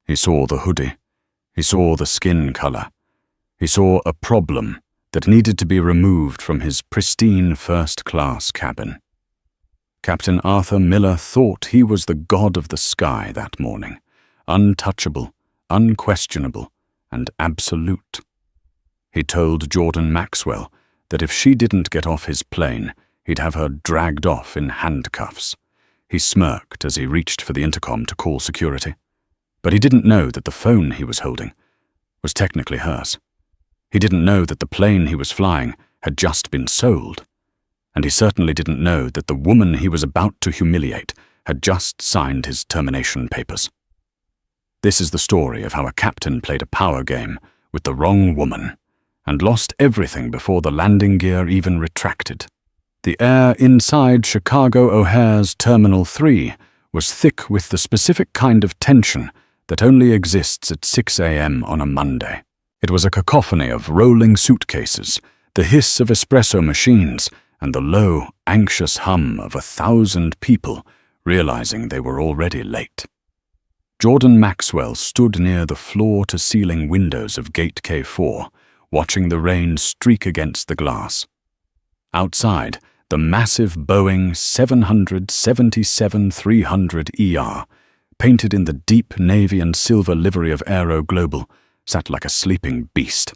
He saw the hoodie. He saw the skin color. He saw a problem that needed to be removed from his pristine first-class cabin. Captain Arthur Miller thought he was the god of the sky that morning, untouchable, unquestionable, and absolute. He told Jordan Maxwell that if she didn't get off his plane, he'd have her dragged off in handcuffs. He smirked as he reached for the intercom to call security. But he didn't know that the phone he was holding was technically hers. He didn't know that the plane he was flying had just been sold. And he certainly didn't know that the woman he was about to humiliate had just signed his termination papers. This is the story of how a captain played a power game with the wrong woman and lost everything before the landing gear even retracted. The air inside Chicago O'Hare's Terminal 3 was thick with the specific kind of tension that only exists at 6 a.m. on a Monday. It was a cacophony of rolling suitcases, the hiss of espresso machines, and the low, anxious hum of 1,000 people realizing they were already late. Jordan Maxwell stood near the floor-to-ceiling windows of Gate K4, watching the rain streak against the glass. Outside, the massive Boeing 777-300ER, painted in the deep navy and silver livery of Aero Global, sat like a sleeping beast.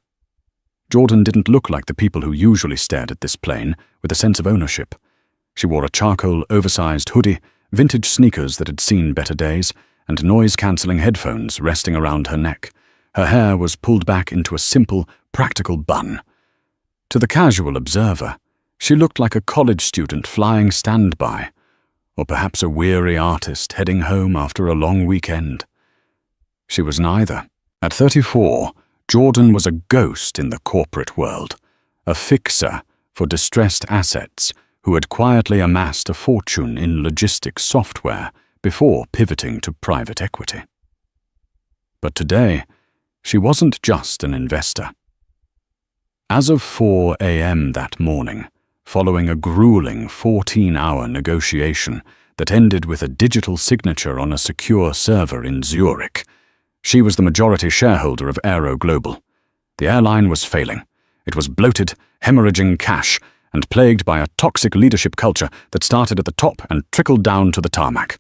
Jordan didn't look like the people who usually stared at this plane with a sense of ownership. She wore a charcoal, oversized hoodie, vintage sneakers that had seen better days, and noise-cancelling headphones resting around her neck. Her hair was pulled back into a simple, practical bun. To the casual observer, she looked like a college student flying standby, or perhaps a weary artist heading home after a long weekend. She was neither. At 34, Jordan was a ghost in the corporate world, a fixer for distressed assets who had quietly amassed a fortune in logistics software before pivoting to private equity. But today, she wasn't just an investor. As of 4 a.m. that morning, following a grueling 14-hour negotiation that ended with a digital signature on a secure server in Zurich, she was the majority shareholder of Aero Global. The airline was failing. It was bloated, hemorrhaging cash, and plagued by a toxic leadership culture that started at the top and trickled down to the tarmac.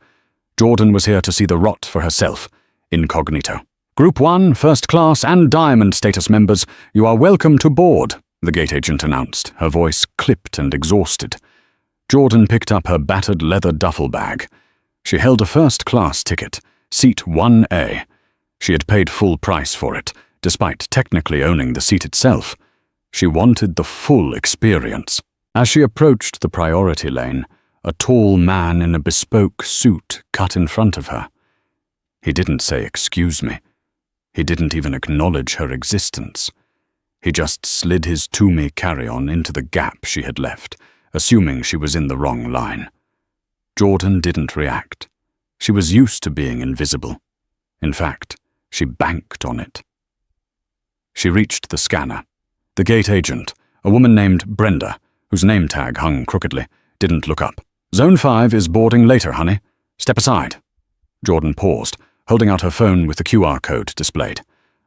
Jordan was here to see the rot for herself, incognito. "Group 1, First Class, and Diamond status members, you are welcome to board," the gate agent announced, her voice clipped and exhausted. Jordan picked up her battered leather duffel bag. She held a first-class ticket, seat 1A. She had paid full price for it, despite technically owning the seat itself. She wanted the full experience. As she approached the priority lane, a tall man in a bespoke suit cut in front of her. He didn't say "excuse me." He didn't even acknowledge her existence. He just slid his Toomey carry-on into the gap she had left, assuming she was in the wrong line. Jordan didn't react. She was used to being invisible. In fact, she banked on it. She reached the scanner. The gate agent, a woman named Brenda, whose name tag hung crookedly, didn't look up. "Zone 5 is boarding later, honey. Step aside." Jordan paused, holding out her phone with the QR code displayed.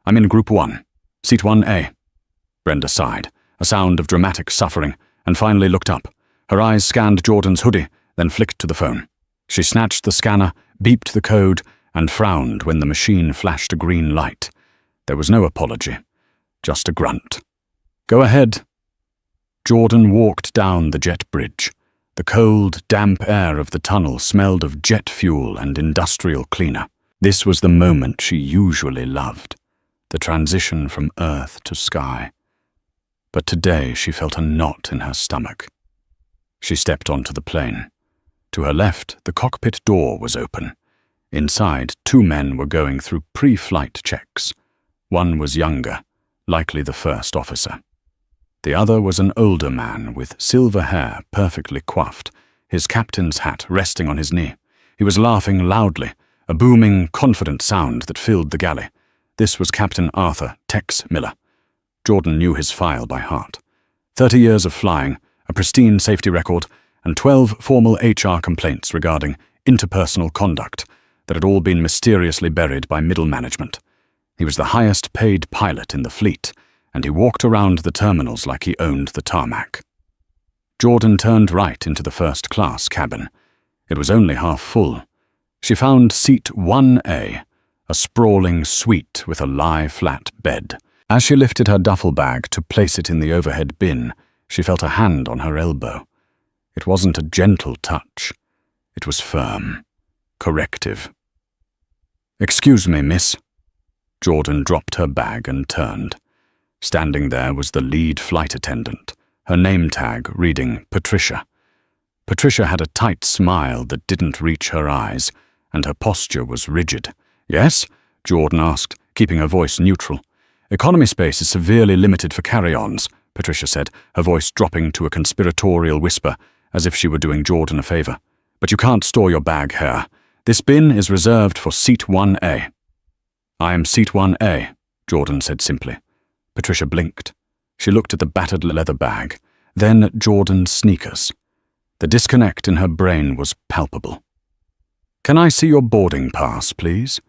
"I'm in Group 1, Seat 1A. Brenda sighed, a sound of dramatic suffering, and finally looked up. Her eyes scanned Jordan's hoodie, then flicked to the phone. She snatched the scanner, beeped the code, and frowned when the machine flashed a green light. There was no apology, just a grunt. "Go ahead." Jordan walked down the jet bridge. The cold, damp air of the tunnel smelled of jet fuel and industrial cleaner. This was the moment she usually loved, the transition from earth to sky. But today she felt a knot in her stomach. She stepped onto the plane. To her left, the cockpit door was open. Inside, 2 men were going through pre-flight checks. One was younger, likely the first officer. The other was an older man with silver hair perfectly coiffed, his captain's hat resting on his knee. He was laughing loudly, a booming, confident sound that filled the galley. This was Captain Arthur Tex Miller. Jordan knew his file by heart. 30 years of flying, a pristine safety record, and 12 formal HR complaints regarding interpersonal conduct, that had all been mysteriously buried by middle management. He was the highest-paid pilot in the fleet, and he walked around the terminals like he owned the tarmac. Jordan turned right into the first-class cabin. It was only half full. She found seat 1A, a sprawling suite with a lie-flat bed. As she lifted her duffel bag to place it in the overhead bin, she felt a hand on her elbow. It wasn't a gentle touch. It was firm, corrective. "Excuse me, miss." Jordan dropped her bag and turned. Standing there was the lead flight attendant, her name tag reading Patricia. Patricia had a tight smile that didn't reach her eyes, and her posture was rigid. "Yes?" Jordan asked, keeping her voice neutral. "Economy space is severely limited for carry-ons," Patricia said, her voice dropping to a conspiratorial whisper, as if she were doing Jordan a favor. "But you can't store your bag here. This bin is reserved for seat 1A. "I am seat 1A, Jordan said simply. Patricia blinked. She looked at the battered leather bag, then at Jordan's sneakers. The disconnect in her brain was palpable. "Can I see your boarding pass, please?"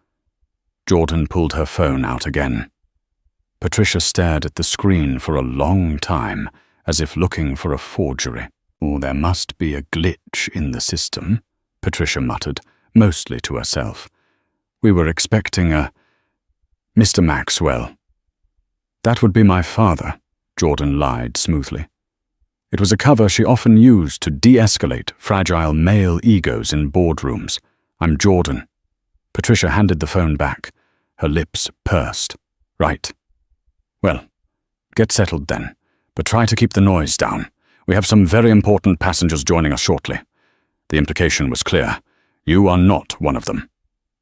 Jordan pulled her phone out again. Patricia stared at the screen for a long time, as if looking for a forgery. "Oh, there must be a glitch in the system," Patricia muttered, mostly to herself. "We were expecting a Mr. Maxwell." "That would be my father," Jordan lied smoothly. It was a cover she often used to de-escalate fragile male egos in boardrooms. "I'm Jordan." Patricia handed the phone back. Her lips pursed. "Right. Well, get settled then, but try to keep the noise down. We have some very important passengers joining us shortly." The implication was clear. You are not one of them.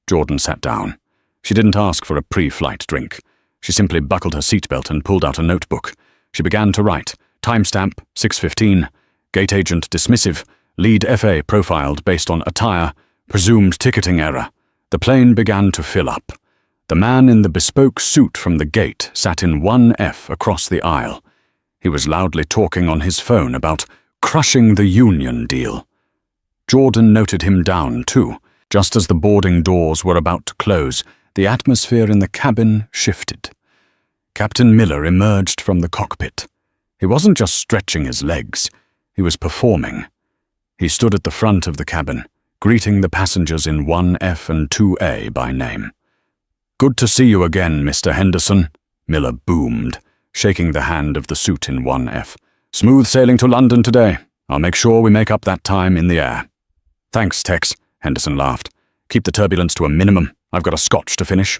Jordan sat down. She didn't ask for a pre-flight drink. She simply buckled her seatbelt and pulled out a notebook. She began to write. Timestamp, 6:15. Gate agent dismissive. Lead FA profiled based on attire. Presumed ticketing error. The plane began to fill up. The man in the bespoke suit from the gate sat in 1F across the aisle. He was loudly talking on his phone about crushing the union deal. Jordan noted him down, too. Just as the boarding doors were about to close, the atmosphere in the cabin shifted. Captain Miller emerged from the cockpit. He wasn't just stretching his legs. He was performing. He stood at the front of the cabin, greeting the passengers in 1F and 2A by name. "Good to see you again, Mr. Henderson," Miller boomed, shaking the hand of the suit in 1F. "Smooth sailing to London today. I'll make sure we make up that time in the air." "Thanks, Tex," Henderson laughed. "Keep the turbulence to a minimum. I've got a scotch to finish."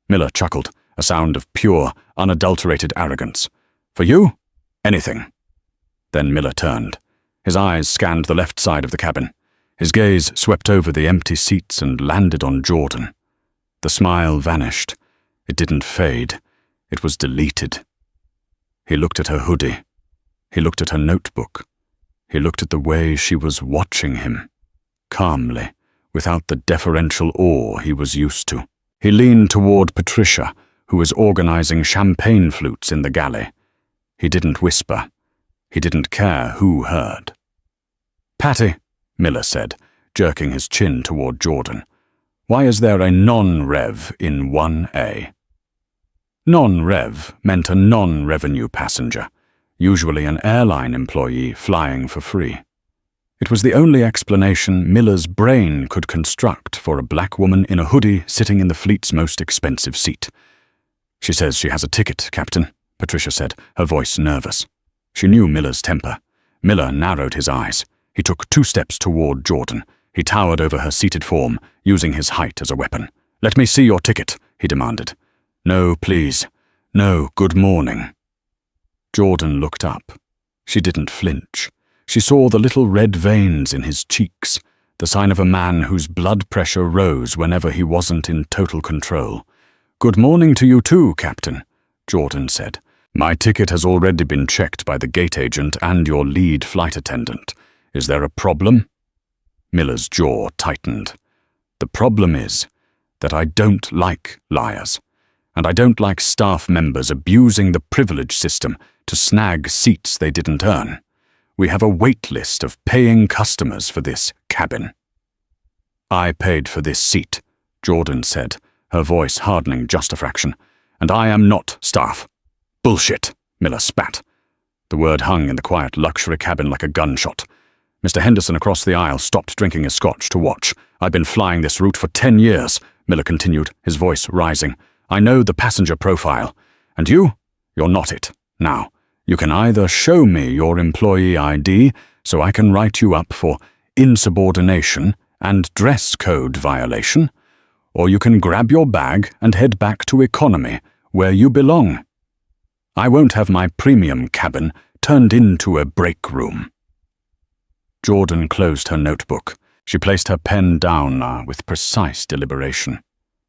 Miller chuckled, a sound of pure, unadulterated arrogance. "For you? Anything." Then Miller turned. His eyes scanned the left side of the cabin. His gaze swept over the empty seats and landed on Jordan. The smile vanished. It didn't fade. It was deleted. He looked at her hoodie. He looked at her notebook. He looked at the way she was watching him, calmly, without the deferential awe he was used to. He leaned toward Patricia, who was organizing champagne flutes in the galley. He didn't whisper. He didn't care who heard. "Patty," Miller said, jerking his chin toward Jordan, "why is there a non-rev in 1A?" Non-rev meant a non-revenue passenger, usually an airline employee flying for free. It was the only explanation Miller's brain could construct for a black woman in a hoodie sitting in the fleet's most expensive seat. "She says she has a ticket, Captain," Patricia said, her voice nervous. She knew Miller's temper. Miller narrowed his eyes. He took 2 steps toward Jordan. He towered over her seated form, using his height as a weapon. "Let me see your ticket," he demanded. "No, please. No, good morning." Jordan looked up. She didn't flinch. She saw the little red veins in his cheeks, the sign of a man whose blood pressure rose whenever he wasn't in total control. "Good morning to you too, Captain," Jordan said. "My ticket has already been checked by the gate agent and your lead flight attendant. Is there a problem?" Miller's jaw tightened. "The problem is that I don't like liars, and I don't like staff members abusing the privilege system to snag seats they didn't earn. We have a wait list of paying customers for this cabin." "I paid for this seat," Jordan said, her voice hardening just a fraction. "And I am not staff." "Bullshit," Miller spat. The word hung in the quiet luxury cabin like a gunshot. Mr. Henderson across the aisle stopped drinking his scotch to watch. "I've been flying this route for 10 years, Miller continued, his voice rising. "I know the passenger profile. And you're not it. Now, you can either show me your employee ID so I can write you up for insubordination and dress code violation, or you can grab your bag and head back to economy, where you belong. I won't have my premium cabin turned into a break room." Jordan closed her notebook. She placed her pen down with precise deliberation.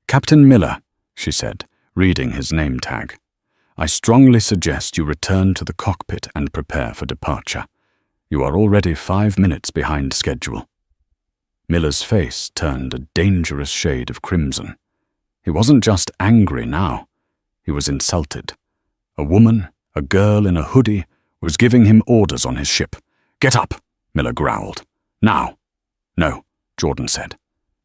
"Captain Miller," she said, reading his name tag. "I strongly suggest you return to the cockpit and prepare for departure. You are already 5 minutes behind schedule." Miller's face turned a dangerous shade of crimson. He wasn't just angry now. He was insulted. A woman, a girl in a hoodie, was giving him orders on his ship. "Get up," Miller growled. "Now." "No," Jordan said.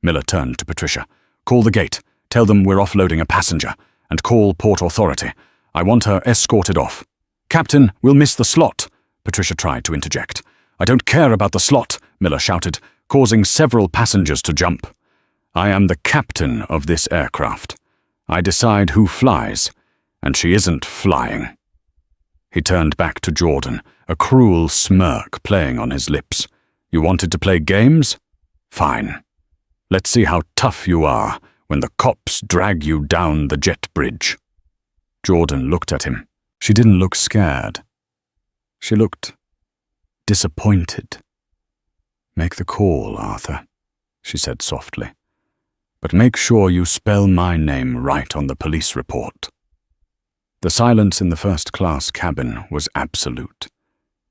Miller turned to Patricia. "Call the gate. Tell them we're offloading a passenger. And call Port Authority. I want her escorted off." "Captain, we'll miss the slot," Patricia tried to interject. "I don't care about the slot," Miller shouted, causing several passengers to jump. "I am the captain of this aircraft. I decide who flies, and she isn't flying." He turned back to Jordan, a cruel smirk playing on his lips. "You wanted to play games? Fine. Let's see how tough you are when the cops drag you down the jet bridge." Jordan looked at him. She didn't look scared. She looked disappointed. "Make the call, Arthur," she said softly. "But make sure you spell my name right on the police report." The silence in the first-class cabin was absolute.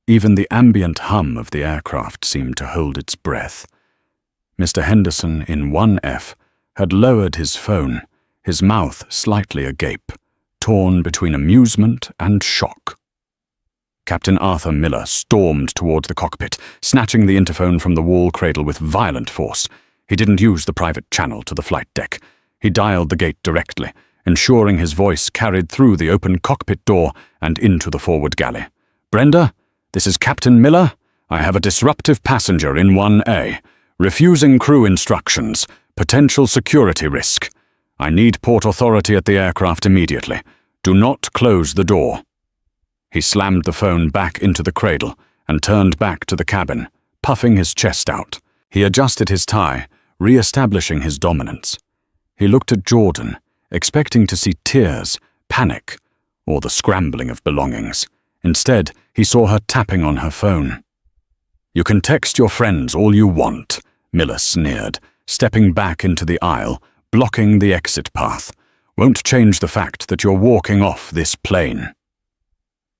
Even the ambient hum of the aircraft seemed to hold its breath. Mr. Henderson, in 1F, had lowered his phone, his mouth slightly agape, torn between amusement and shock. Captain Arthur Miller stormed towards the cockpit, snatching the interphone from the wall cradle with violent force. He didn't use the private channel to the flight deck. He dialed the gate directly, ensuring his voice carried through the open cockpit door and into the forward galley. "Brenda, this is Captain Miller. I have a disruptive passenger in 1A. Refusing crew instructions. Potential security risk. I need Port Authority at the aircraft immediately. Do not close the door." He slammed the phone back into the cradle and turned back to the cabin, puffing his chest out. He adjusted his tie, re-establishing his dominance. He looked at Jordan, expecting to see tears, panic, or the scrambling of belongings. Instead, he saw her tapping on her phone. "You can text your friends all you want," Miller sneered, stepping back into the aisle, blocking the exit path. "Won't change the fact that you're walking off this plane."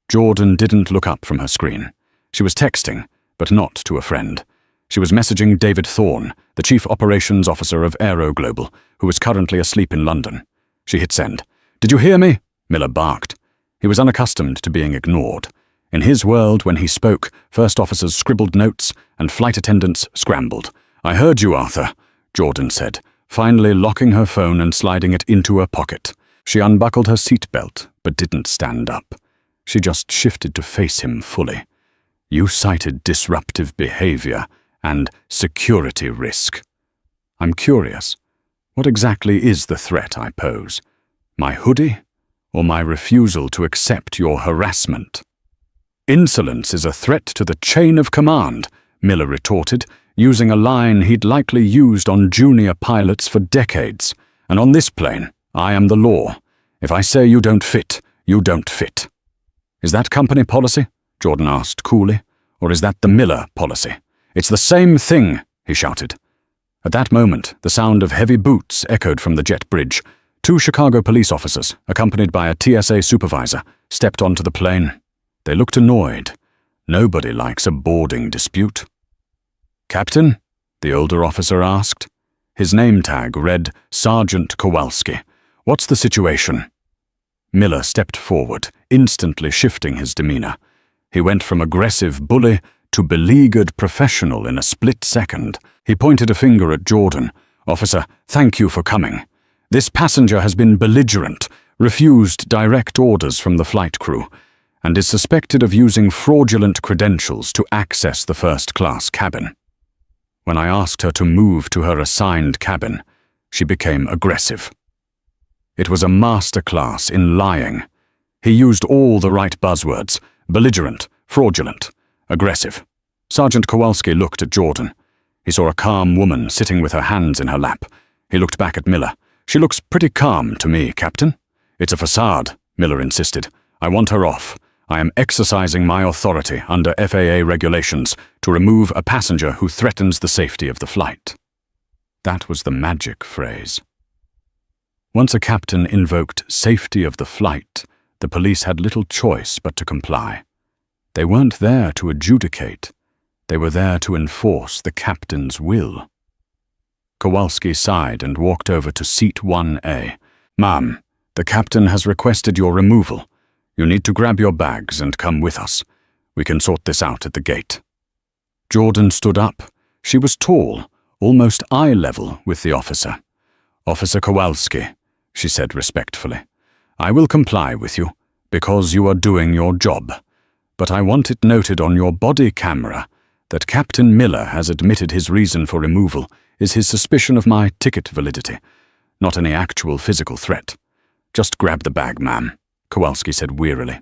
Jordan didn't look up from her screen. She was texting, but not to a friend. She was messaging David Thorne, the Chief Operations Officer of Aero Global, who was currently asleep in London. She hit send. "Did you hear me?" Miller barked. He was unaccustomed to being ignored. In his world, when he spoke, first officers scribbled notes and flight attendants scrambled. "I heard you, Arthur," Jordan said, finally locking her phone and sliding it into her pocket. She unbuckled her seatbelt, but didn't stand up. She just shifted to face him fully. "You cited disruptive behavior and security risk. I'm curious, what exactly is the threat I pose? My hoodie, or my refusal to accept your harassment?" "Insolence is a threat to the chain of command," Miller retorted, using a line he'd likely used on junior pilots for decades. "And on this plane, I am the law. If I say you don't fit, you don't fit." "Is that company policy?" Jordan asked coolly. "Or is that the Miller policy?" "It's the same thing," he shouted. At that moment, the sound of heavy boots echoed from the jet bridge. 2 Chicago police officers, accompanied by a TSA supervisor, stepped onto the plane. They looked annoyed. Nobody likes a boarding dispute. "Captain?" the older officer asked. His name tag read Sergeant Kowalski. "What's the situation?" Miller stepped forward, instantly shifting his demeanor. He went from aggressive bully to beleaguered professional in a split second. He pointed a finger at Jordan. "Officer, thank you for coming. This passenger has been belligerent, refused direct orders from the flight crew, and is suspected of using fraudulent credentials to access the first-class cabin. When I asked her to move to her assigned cabin, she became aggressive. It was a masterclass in lying. He used all the right buzzwords: belligerent, fraudulent, aggressive." Sergeant Kowalski looked at Jordan. He saw a calm woman sitting with her hands in her lap. He looked back at Miller. "She looks pretty calm to me, Captain." "It's a facade," Miller insisted. "I want her off. I am exercising my authority under FAA regulations to remove a passenger who threatens the safety of the flight." That was the magic phrase. Once a captain invoked safety of the flight, the police had little choice but to comply. They weren't there to adjudicate. They were there to enforce the captain's will. Kowalski sighed and walked over to seat 1A. "Ma'am, the captain has requested your removal. You need to grab your bags and come with us. We can sort this out at the gate." Jordan stood up. She was tall, almost eye level with the officer. "Officer Kowalski," she said respectfully, "I will comply with you because you are doing your job. But I want it noted on your body camera that Captain Miller has admitted his reason for removal is his suspicion of my ticket validity, not any actual physical threat. Just grab the bag, ma'am," Kowalski said wearily.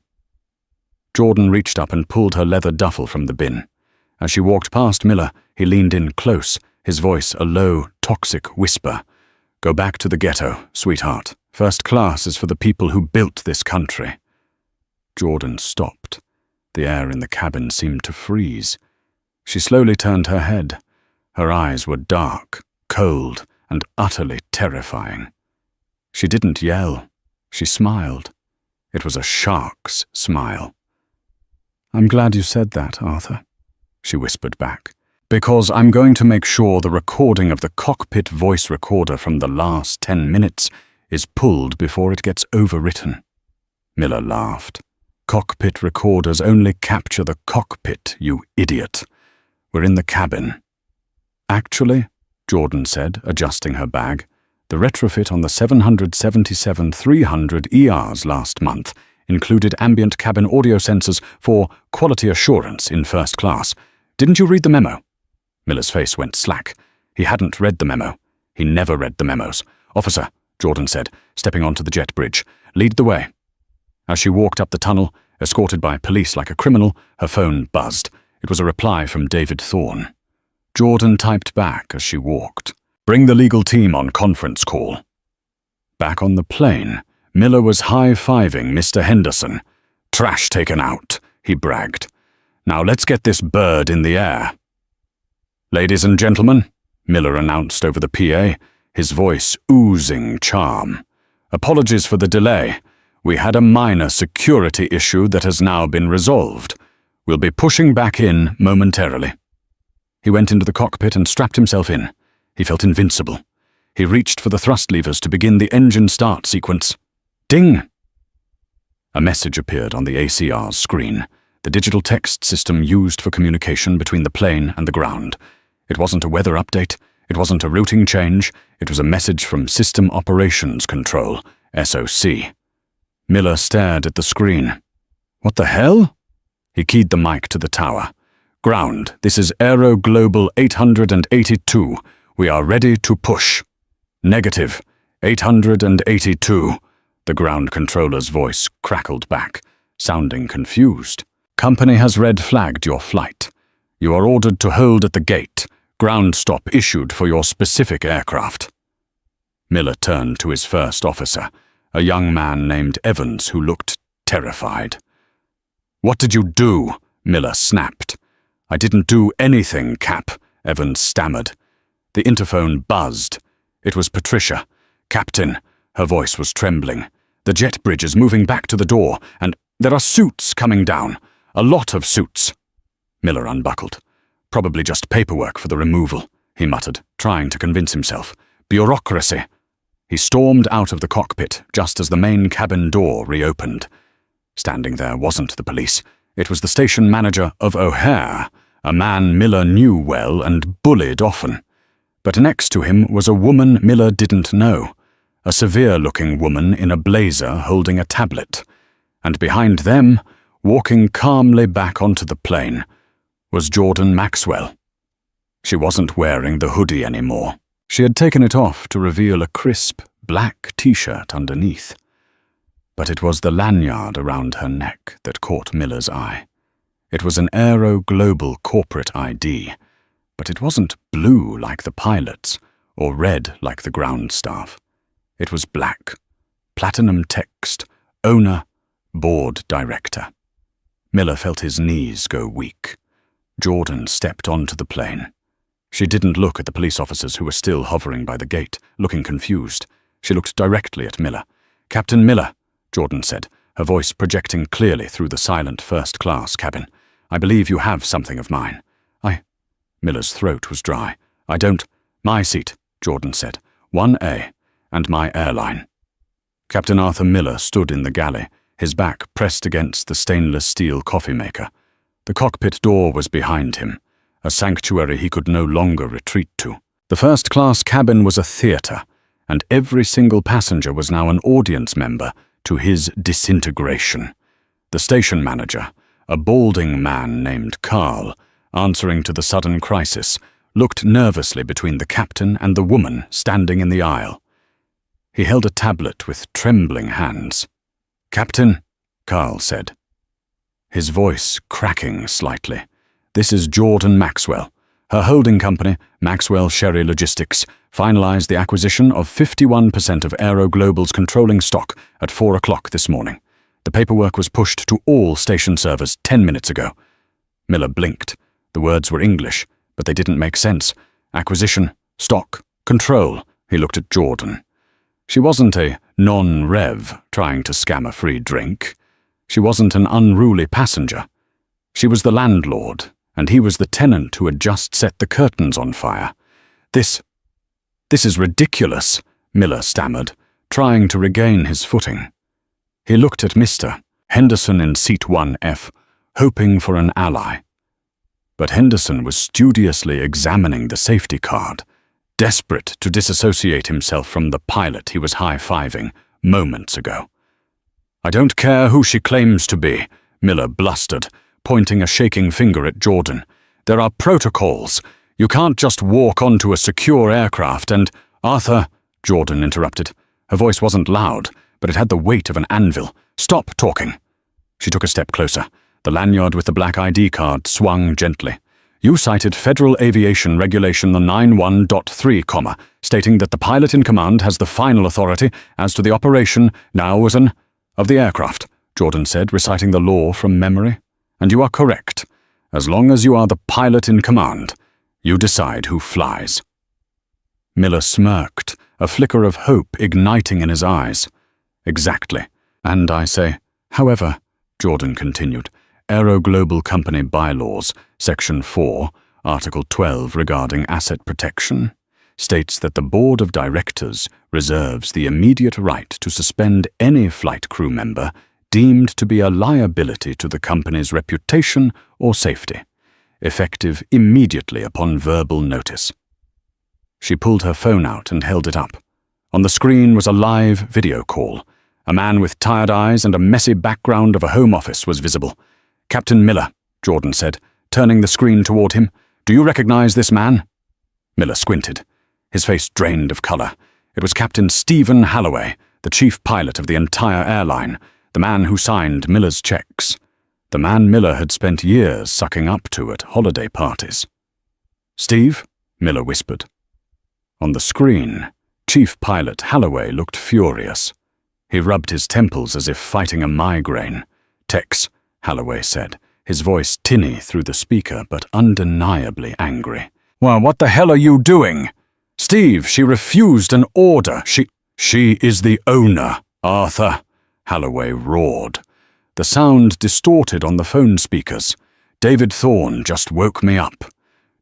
Jordan reached up and pulled her leather duffel from the bin. As she walked past Miller, he leaned in close, his voice a low, toxic whisper. "Go back to the ghetto, sweetheart. First class is for the people who built this country." Jordan stopped. The air in the cabin seemed to freeze. She slowly turned her head. Her eyes were dark, cold, and utterly terrifying. She didn't yell. She smiled. It was a shark's smile. "I'm glad you said that, Arthur," she whispered back, "because I'm going to make sure the recording of the cockpit voice recorder from the last 10 minutes is pulled before it gets overwritten." Miller laughed. "Cockpit recorders only capture the cockpit, you idiot. We're in the cabin." "Actually," Jordan said, adjusting her bag, "the retrofit on the 777-300 ERs last month included ambient cabin audio sensors for quality assurance in first class. Didn't you read the memo?" Miller's face went slack. He hadn't read the memo. He never read the memos. "Officer," Jordan said, stepping onto the jet bridge, "lead the way." As she walked up the tunnel, escorted by police like a criminal, her phone buzzed. It was a reply from David Thorne. Jordan typed back as she walked. "Bring the legal team on conference call." Back on the plane, Miller was high-fiving Mr. Henderson. "Trash taken out," he bragged. "Now let's get this bird in the air." "Ladies and gentlemen," Miller announced over the PA, his voice oozing charm. "Apologies for the delay. We had a minor security issue that has now been resolved. We'll be pushing back in momentarily." He went into the cockpit and strapped himself in. He felt invincible. He reached for the thrust levers to begin the engine start sequence. Ding! A message appeared on the ACR's screen, the digital text system used for communication between the plane and the ground. It wasn't a weather update. It wasn't a routing change. It was a message from System Operations Control, SOC. Miller stared at the screen. "What the hell?" He keyed the mic to the tower. "Ground, this is Aero Global 882. We are ready to push." "Negative, 882. The ground controller's voice crackled back, sounding confused. "Company has red-flagged your flight. You are ordered to hold at the gate. Ground stop issued for your specific aircraft." Miller turned to his first officer, a young man named Evans who looked terrified. "What did you do?" Miller snapped. "I didn't do anything, Cap," Evans stammered. The interphone buzzed. It was Patricia. "Captain," her voice was trembling. "The jet bridge is moving back to the door, and there are suits coming down. A lot of suits." Miller unbuckled. "Probably just paperwork for the removal," he muttered, trying to convince himself. "Bureaucracy." He stormed out of the cockpit just as the main cabin door reopened. Standing there wasn't the police. It was the station manager of O'Hare, a man Miller knew well and bullied often. But next to him was a woman Miller didn't know, a severe-looking woman in a blazer holding a tablet, and behind them, walking calmly back onto the plane, was Jordan Maxwell. She wasn't wearing the hoodie anymore. She had taken it off to reveal a crisp, black t-shirt underneath. But it was the lanyard around her neck that caught Miller's eye. It was an Aero Global corporate ID, but it wasn't blue like the pilots, or red like the ground staff. It was black, platinum text, owner, board director. Miller felt his knees go weak. Jordan stepped onto the plane. She didn't look at the police officers who were still hovering by the gate, looking confused. She looked directly at Miller. "Captain Miller," Jordan said, her voice projecting clearly through the silent first-class cabin. "I believe you have something of mine." Miller's throat was dry. "I don't—" "My seat," Jordan said. "1A, and my airline." Captain Arthur Miller stood in the galley, his back pressed against the stainless steel coffee maker. The cockpit door was behind him, a sanctuary he could no longer retreat to. The first-class cabin was a theatre, and every single passenger was now an audience member to his disintegration. The station manager, a balding man named Carl, answering to the sudden crisis, looked nervously between the captain and the woman standing in the aisle. He held a tablet with trembling hands. "Captain," Carl said, his voice cracking slightly, "this is Jordan Maxwell. Her holding company, Maxwell Sherry Logistics, finalized the acquisition of 51% of Aero Global's controlling stock at 4 o'clock this morning. The paperwork was pushed to all station servers 10 minutes ago." Miller blinked. The words were English, but they didn't make sense. Acquisition, stock, control. He looked at Jordan. She wasn't a non-rev trying to scam a free drink. She wasn't an unruly passenger. She was the landlord, and he was the tenant who had just set the curtains on fire. This is ridiculous," Miller stammered, trying to regain his footing. He looked at Mr. Henderson in seat 1F, hoping for an ally. But Henderson was studiously examining the safety card, desperate to disassociate himself from the pilot he was high-fiving moments ago. "I don't care who she claims to be," Miller blustered, pointing a shaking finger at Jordan. "There are protocols. You can't just walk onto a secure aircraft and—" "Arthur," Jordan interrupted. Her voice wasn't loud, but it had the weight of an anvil. "Stop talking." She took a step closer. The lanyard with the black ID card swung gently. "You cited Federal Aviation Regulation 91.3, stating that the pilot in command has the final authority as to the operation of the aircraft," Jordan said, reciting the law from memory. "And you are correct. As long as you are the pilot in command, you decide who flies." Miller smirked, a flicker of hope igniting in his eyes. "Exactly. And I say, however," Jordan continued, "Aero Global Company Bylaws, Section 4, Article 12 regarding asset protection, states that the Board of Directors reserves the immediate right to suspend any flight crew member deemed to be a liability to the company's reputation or safety, effective immediately upon verbal notice." She pulled her phone out and held it up. On the screen was a live video call. A man with tired eyes and a messy background of a home office was visible. "Captain Miller," Jordan said, turning the screen toward him. "Do you recognize this man?" Miller squinted. His face drained of color. It was Captain Stephen Halloway, the chief pilot of the entire airline, the man who signed Miller's checks, the man Miller had spent years sucking up to at holiday parties. "Steve?" Miller whispered. On the screen, Chief Pilot Halloway looked furious. He rubbed his temples as if fighting a migraine. "Tex," Halloway said, his voice tinny through the speaker but undeniably angry. "Well, what the hell are you doing? Steve, she refused an order. She is the owner, Arthur," Halloway roared. The sound distorted on the phone speakers. "David Thorne just woke me up.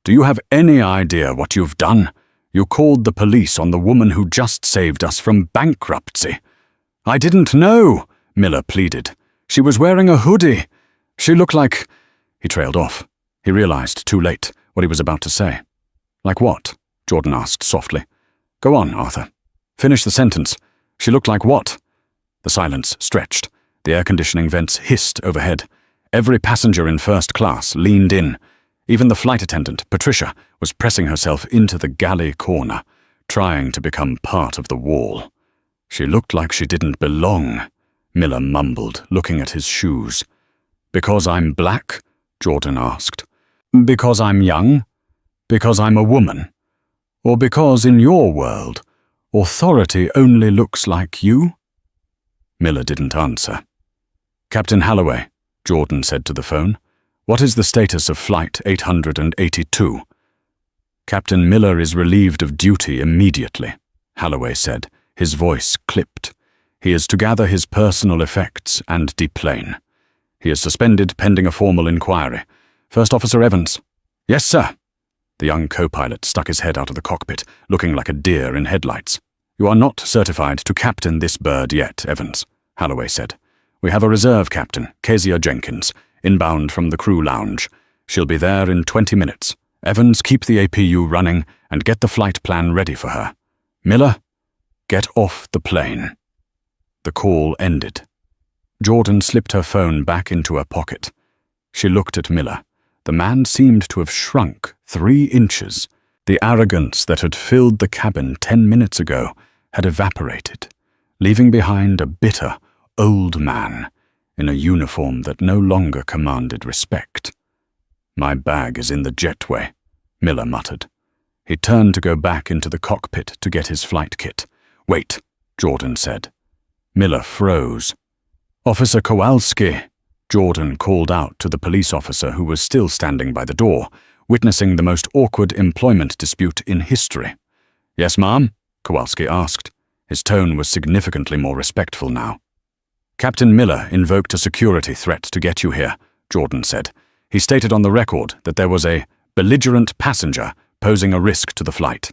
Do you have any idea what you've done? You called the police on the woman who just saved us from bankruptcy." "I didn't know," Miller pleaded. "She was wearing a hoodie. She looked like—" He trailed off. He realized too late what he was about to say. Like what? Jordan asked softly. Go on, Arthur. Finish the sentence. She looked like what? The silence stretched. The air conditioning vents hissed overhead. Every passenger in first class leaned in. Even the flight attendant, Patricia, was pressing herself into the galley corner, trying to become part of the wall. She looked like she didn't belong, Miller mumbled, looking at his shoes. Because I'm black? Jordan asked. Because I'm young? Because I'm a woman? Or because in your world, authority only looks like you? Miller didn't answer. Captain Halloway, Jordan said to the phone, what is the status of Flight 882? Captain Miller is relieved of duty immediately, Halloway said, his voice clipped. He is to gather his personal effects and deplane. He is suspended pending a formal inquiry. First Officer Evans. Yes, sir. The young co-pilot stuck his head out of the cockpit, looking like a deer in headlights. You are not certified to captain this bird yet, Evans, Halloway said. We have a reserve captain, Kezia Jenkins, inbound from the crew lounge. She'll be there in 20 minutes. Evans, keep the APU running and get the flight plan ready for her. Miller, get off the plane. The call ended. Jordan slipped her phone back into her pocket. She looked at Miller. The man seemed to have shrunk 3 inches. The arrogance that had filled the cabin 10 minutes ago had evaporated, leaving behind a bitter, old man in a uniform that no longer commanded respect. My bag is in the jetway, Miller muttered. He turned to go back into the cockpit to get his flight kit. Wait, Jordan said. Miller froze. Officer Kowalski, Jordan called out to the police officer who was still standing by the door, witnessing the most awkward employment dispute in history. Yes, ma'am? Kowalski asked. His tone was significantly more respectful now. Captain Miller invoked a security threat to get you here, Jordan said. He stated on the record that there was a belligerent passenger posing a risk to the flight.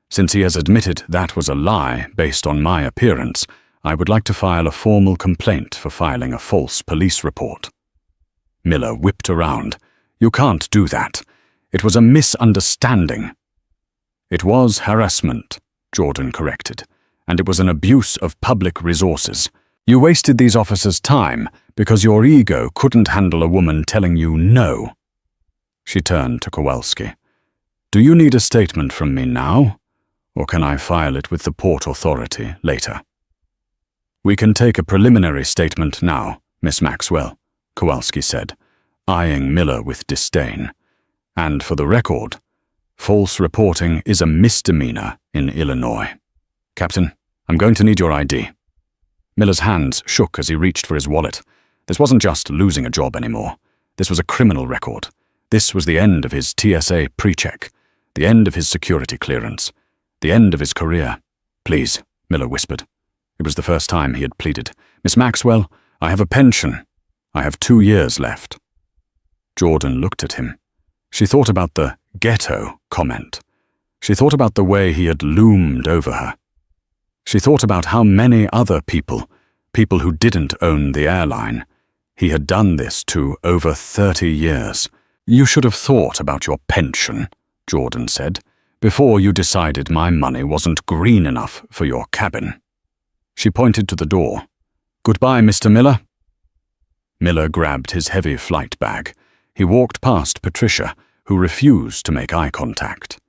Since he has admitted that was a lie based on my appearance, I would like to file a formal complaint for filing a false police report. Miller whipped around. You can't do that. It was a misunderstanding. It was harassment, Jordan corrected, and it was an abuse of public resources. You wasted these officers' time because your ego couldn't handle a woman telling you no. She turned to Kowalski. Do you need a statement from me now, or can I file it with the Port Authority later? We can take a preliminary statement now, Miss Maxwell, Kowalski said, eyeing Miller with disdain. And for the record, false reporting is a misdemeanor in Illinois. Captain, I'm going to need your ID. Miller's hands shook as he reached for his wallet. This wasn't just losing a job anymore. This was a criminal record. This was the end of his TSA pre-check, the end of his security clearance, the end of his career. Please, Miller whispered. It was the first time he had pleaded. Miss Maxwell, I have a pension. I have 2 years left. Jordan looked at him. She thought about the ghetto comment. She thought about the way he had loomed over her. She thought about how many other people who didn't own the airline, he had done this to over 30 years. You should have thought about your pension, Jordan said, before you decided my money wasn't green enough for your cabin. She pointed to the door. Goodbye, Mr. Miller. Miller grabbed his heavy flight bag. He walked past Patricia, who refused to make eye contact.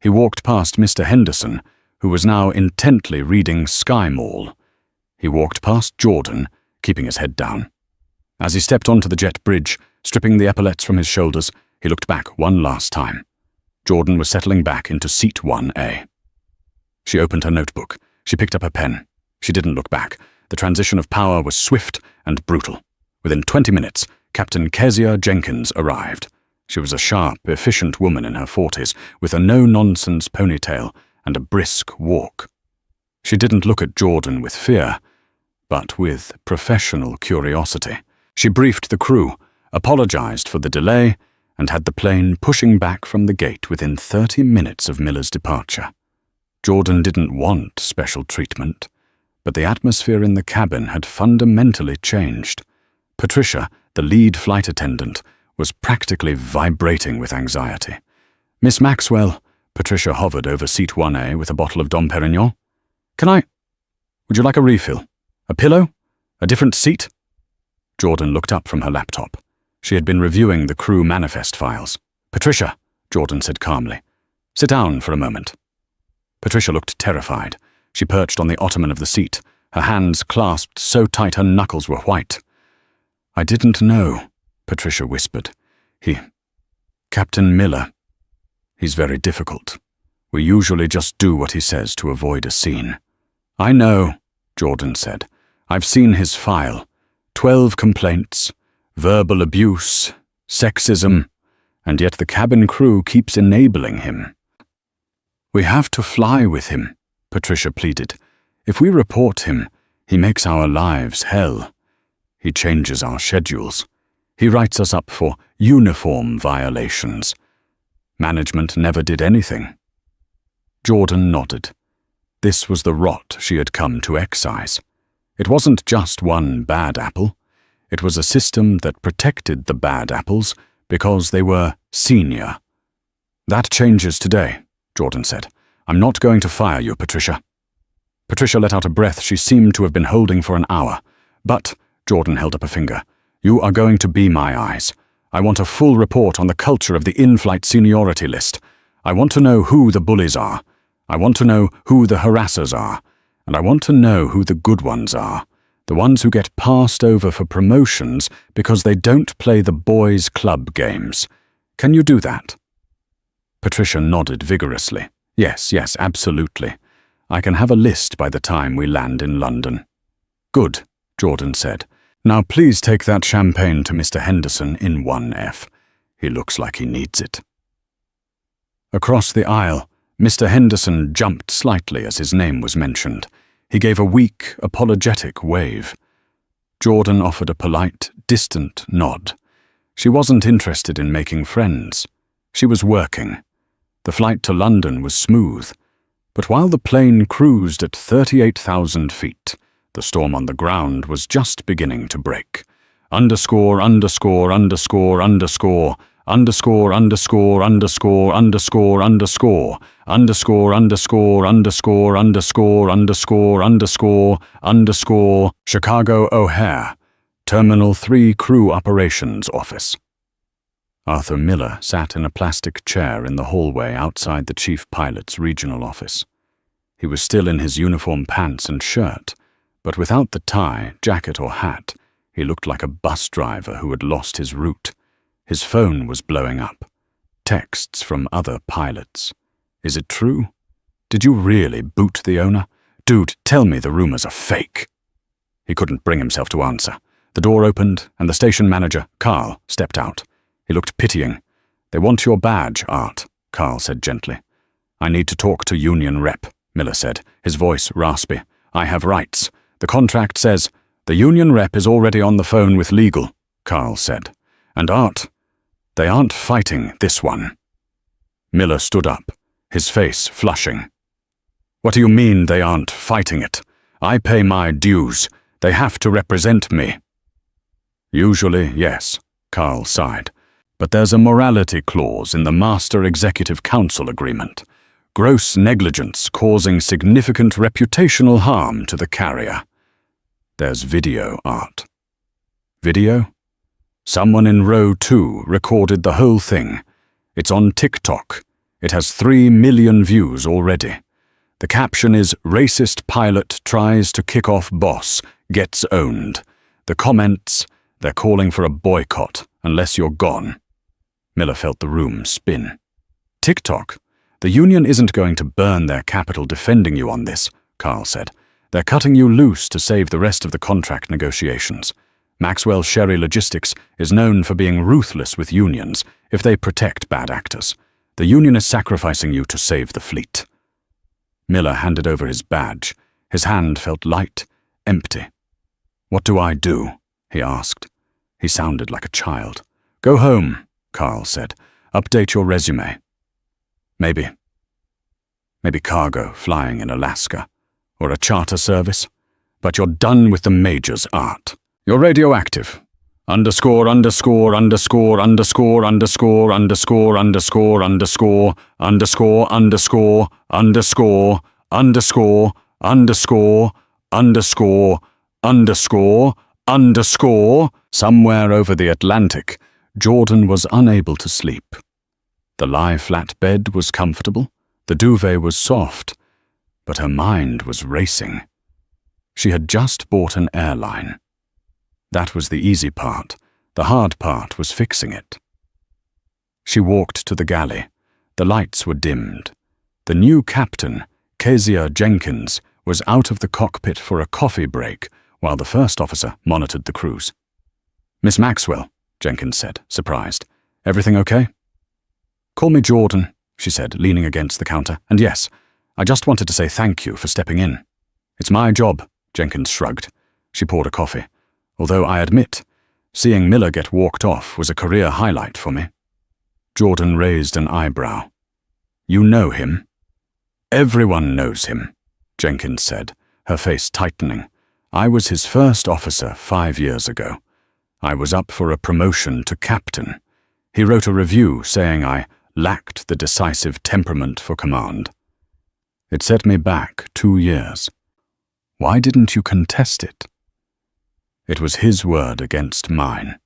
He walked past Mr. Henderson, who was now intently reading Sky Mall. He walked past Jordan, keeping his head down. As he stepped onto the jet bridge, stripping the epaulets from his shoulders, he looked back one last time. Jordan was settling back into seat 1A. She opened her notebook. She picked up her pen. She didn't look back. The transition of power was swift and brutal. Within 20 minutes, Captain Kezia Jenkins arrived. She was a sharp, efficient woman in her 40s, with a no-nonsense ponytail and a brisk walk. She didn't look at Jordan with fear, but with professional curiosity. She briefed the crew, apologized for the delay, and had the plane pushing back from the gate within 30 minutes of Miller's departure. Jordan didn't want special treatment, but the atmosphere in the cabin had fundamentally changed. Patricia, the lead flight attendant, was practically vibrating with anxiety. "Miss Maxwell," Patricia hovered over seat 1A with a bottle of Dom Perignon. Would you like a refill? A pillow? A different seat?" Jordan looked up from her laptop. She had been reviewing the crew manifest files. "Patricia," Jordan said calmly, "sit down for a moment." Patricia looked terrified. She perched on the ottoman of the seat, her hands clasped so tight her knuckles were white. "I didn't know," Patricia whispered. Captain Miller. He's very difficult. We usually just do what he says to avoid a scene." "I know," Jordan said. "I've seen his file. 12 complaints, verbal abuse, sexism, and yet the cabin crew keeps enabling him." "We have to fly with him," Patricia pleaded. "If we report him, he makes our lives hell. He changes our schedules. He writes us up for uniform violations. Management never did anything." Jordan nodded. This was the rot she had come to excise. It wasn't just one bad apple. It was a system that protected the bad apples because they were senior. "That changes today," Jordan said. "I'm not going to fire you, Patricia." Patricia let out a breath she seemed to have been holding for an hour. "But," Jordan held up a finger, "you are going to be my eyes. I want a full report on the culture of the in-flight seniority list. I want to know who the bullies are. I want to know who the harassers are. And I want to know who the good ones are. The ones who get passed over for promotions because they don't play the boys' club games. Can you do that?" Patricia nodded vigorously. Yes, absolutely. I can have a list by the time we land in London." "Good," Jordan said. "Now please take that champagne to Mr. Henderson in 1F. He looks like he needs it." Across the aisle, Mr. Henderson jumped slightly as his name was mentioned. He gave a weak, apologetic wave. Jordan offered a polite, distant nod. She wasn't interested in making friends. She was working. The flight to London was smooth. But while the plane cruised at 38,000 feet, the storm on the ground was just beginning to break. Underscore, underscore, underscore, underscore, underscore, underscore, underscore, underscore, underscore, underscore, underscore, underscore, underscore, underscore, underscore, underscore, Chicago O'Hare, Terminal 3 Crew Operations Office. Arthur Miller sat in a plastic chair in the hallway outside the chief pilot's regional office. He was still in his uniform pants and shirt, but without the tie, jacket or hat, he looked like a bus driver who had lost his route. His phone was blowing up. Texts from other pilots. "Is it true? Did you really boot the owner? Dude, tell me the rumors are fake." He couldn't bring himself to answer. The door opened, and the station manager, Carl, stepped out. He looked pitying. "They want your badge, Art," Carl said gently. "I need to talk to union rep," Miller said, his voice raspy. "I have rights. The contract says—" "The union rep is already on the phone with legal," Carl said. "And Art, they aren't fighting this one." Miller stood up, his face flushing. "What do you mean they aren't fighting it? I pay my dues. They have to represent me." "Usually, yes," Carl sighed. "But there's a morality clause in the Master Executive Council agreement. Gross negligence causing significant reputational harm to the carrier. There's video, Art." "Video? Someone in row 2 recorded the whole thing. It's on TikTok. It has 3 million views already. The caption is, 'Racist pilot tries to kick off boss, gets owned.' The comments, they're calling for a boycott unless you're gone." Miller felt the room spin. "TikTok? The union isn't going to burn their capital defending you on this," Carl said. "They're cutting you loose to save the rest of the contract negotiations. Maxwell Sherry Logistics is known for being ruthless with unions if they protect bad actors. The union is sacrificing you to save the fleet." Miller handed over his badge. His hand felt light, empty. "What do I do?" he asked. He sounded like a child. "Go home," Carl said. "Update your resume. Maybe cargo flying in Alaska, or a charter service. But you're done with the majors, Art. You're radioactive. Underscore, underscore, underscore, underscore, underscore, underscore, underscore, underscore, underscore, underscore, underscore, underscore, underscore, underscore, underscore, underscore. Somewhere over the Atlantic, Jordan was unable to sleep. The lie-flat bed was comfortable, the duvet was soft, but her mind was racing. She had just bought an airline. That was the easy part. The hard part was fixing it. She walked to the galley. The lights were dimmed. The new captain, Kezia Jenkins, was out of the cockpit for a coffee break while the first officer monitored the cruise. "Miss Maxwell," Jenkins said, surprised. "Everything okay?" "Call me Jordan," she said, leaning against the counter. "And yes, I just wanted to say thank you for stepping in." "It's my job," Jenkins shrugged. She poured a coffee. "Although I admit, seeing Miller get walked off was a career highlight for me." Jordan raised an eyebrow. "You know him?" "Everyone knows him," Jenkins said, her face tightening. "I was his first officer 5 years ago. I was up for a promotion to captain. He wrote a review saying I lacked the decisive temperament for command. It set me back 2 years. Why didn't you contest it?" It was his word against mine.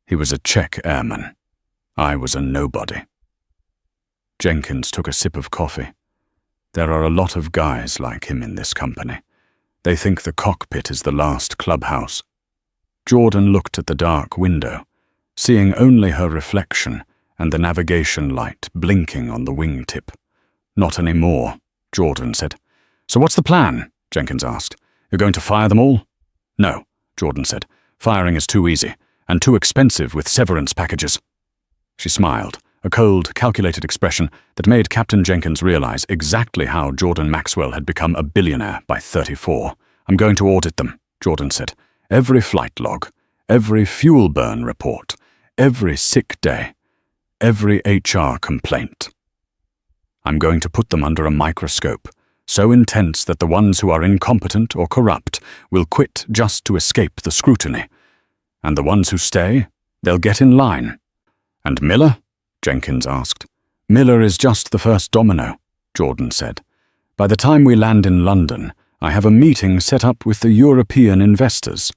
He was a Czech airman. I was a nobody. Jenkins took a sip of coffee. There are a lot of guys like him in this company. They think the cockpit is the last clubhouse. Jordan looked at the dark window, seeing only her reflection and the navigation light blinking on the wingtip. "Not anymore," Jordan said. "So what's the plan?" Jenkins asked. "You're going to fire them all?" "No," Jordan said. "Firing is too easy, and too expensive with severance packages." She smiled, a cold, calculated expression that made Captain Jenkins realize exactly how Jordan Maxwell had become a billionaire by 34. "I'm going to audit them," Jordan said. "Every flight log, every fuel burn report, every sick day, every HR complaint. I'm going to put them under a microscope, so intense that the ones who are incompetent or corrupt will quit just to escape the scrutiny. And the ones who stay, they'll get in line." "And Miller?" Jenkins asked. "Miller is just the first domino," Jordan said. "By the time we land in London, I have a meeting set up with the European investors.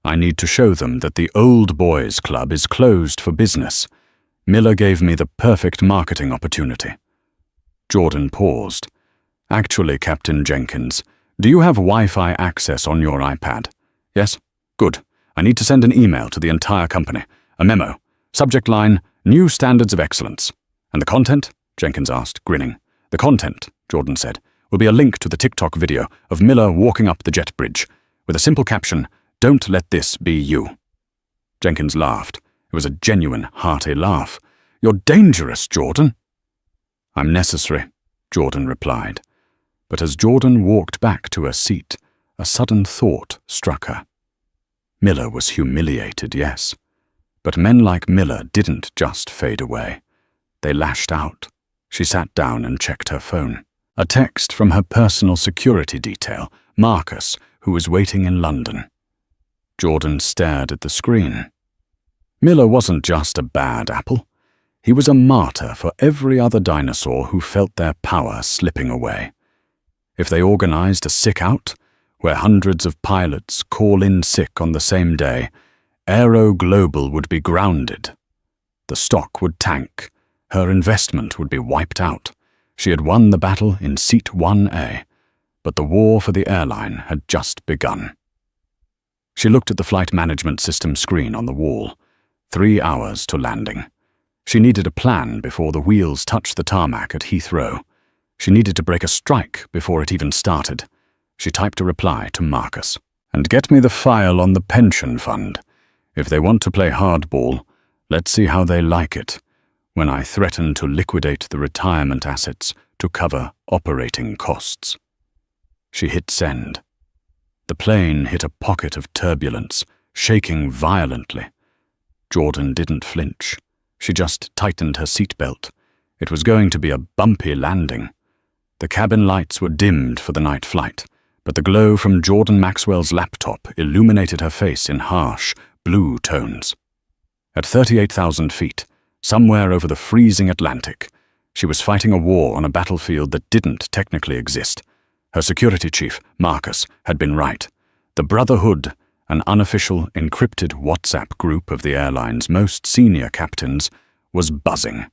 I need to show them that the Old Boys Club is closed for business. Miller gave me the perfect marketing opportunity." Jordan paused. "Actually, Captain Jenkins, do you have Wi-Fi access on your iPad?" "Yes." "Good. I need to send an email to the entire company. A memo. Subject line, New Standards of Excellence." "And the content?" Jenkins asked, grinning. "The content," Jordan said, "will be a link to the TikTok video of Miller walking up the jet bridge, with a simple caption, 'Don't let this be you.'" Jenkins laughed. It was a genuine, hearty laugh. "You're dangerous, Jordan." "I'm necessary," Jordan replied. But as Jordan walked back to her seat, a sudden thought struck her. Miller was humiliated, yes. But men like Miller didn't just fade away. They lashed out. She sat down and checked her phone. A text from her personal security detail, Marcus, who was waiting in London. Jordan stared at the screen. Miller wasn't just a bad apple. He was a martyr for every other dinosaur who felt their power slipping away. If they organized a sick out, where hundreds of pilots call in sick on the same day, Aero Global would be grounded. The stock would tank. Her investment would be wiped out. She had won the battle in Seat 1A, but the war for the airline had just begun. She looked at the flight management system screen on the wall. 3 hours to landing. She needed a plan before the wheels touched the tarmac at Heathrow. She needed to break a strike before it even started. She typed a reply to Marcus. "And get me the file on the pension fund. If they want to play hardball, let's see how they like it, when I threaten to liquidate the retirement assets to cover operating costs." She hit send. The plane hit a pocket of turbulence, shaking violently. Jordan didn't flinch. She just tightened her seatbelt. It was going to be a bumpy landing. The cabin lights were dimmed for the night flight, but the glow from Jordan Maxwell's laptop illuminated her face in harsh, blue tones. At 38,000 feet, somewhere over the freezing Atlantic, she was fighting a war on a battlefield that didn't technically exist. Her security chief, Marcus, had been right. The Brotherhood, an unofficial, encrypted WhatsApp group of the airline's most senior captains, was buzzing.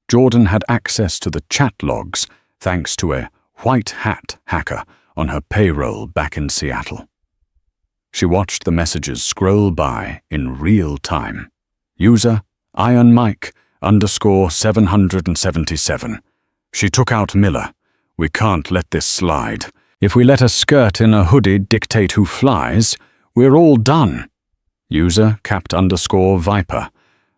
Jordan had access to the chat logs thanks to a white hat hacker on her payroll back in Seattle. She watched the messages scroll by in real time. User, Iron Mike, _777. She took out Miller. We can't let this slide. If we let a skirt in a hoodie dictate who flies, we're all done. User, Capt _Viper.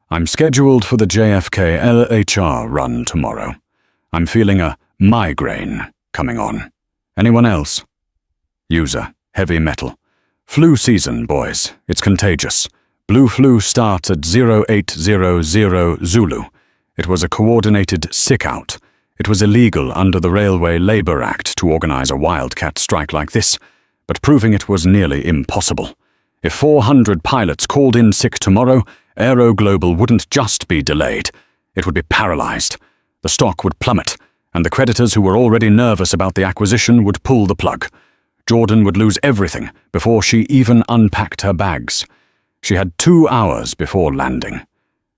I'm scheduled for the JFK LHR run tomorrow. I'm feeling a migraine coming on. Anyone else? User, Heavy Metal. Flu season, boys. It's contagious. Blue flu starts at 0800 Zulu. It was a coordinated sick-out. It was illegal under the Railway Labor Act to organize a wildcat strike like this, but proving it was nearly impossible. If 400 pilots called in sick tomorrow, Aero Global wouldn't just be delayed. It would be paralyzed. The stock would plummet, and the creditors who were already nervous about the acquisition would pull the plug. Jordan would lose everything before she even unpacked her bags. She had 2 hours before landing.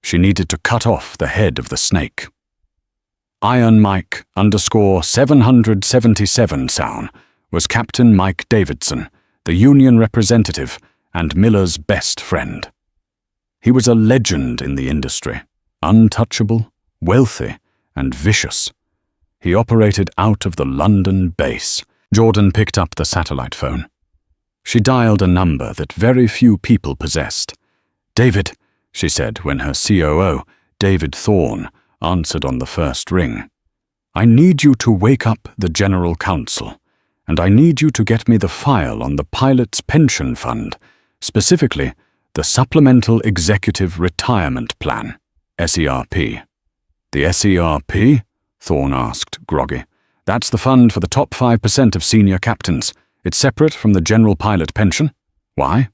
She needed to cut off the head of the snake. Iron Mike _777 Sound was Captain Mike Davidson, the union representative and Miller's best friend. He was a legend in the industry, untouchable, wealthy, and vicious. He operated out of the London base. Jordan picked up the satellite phone. She dialed a number that very few people possessed. "David," she said when her COO, David Thorne, answered on the first ring. "I need you to wake up the General Counsel, and I need you to get me the file on the pilot's pension fund, specifically the Supplemental Executive Retirement Plan, SERP. "The SERP?" Thorne asked, groggy. "That's the fund for the top 5% of senior captains. It's separate from the general pilot pension. Why?"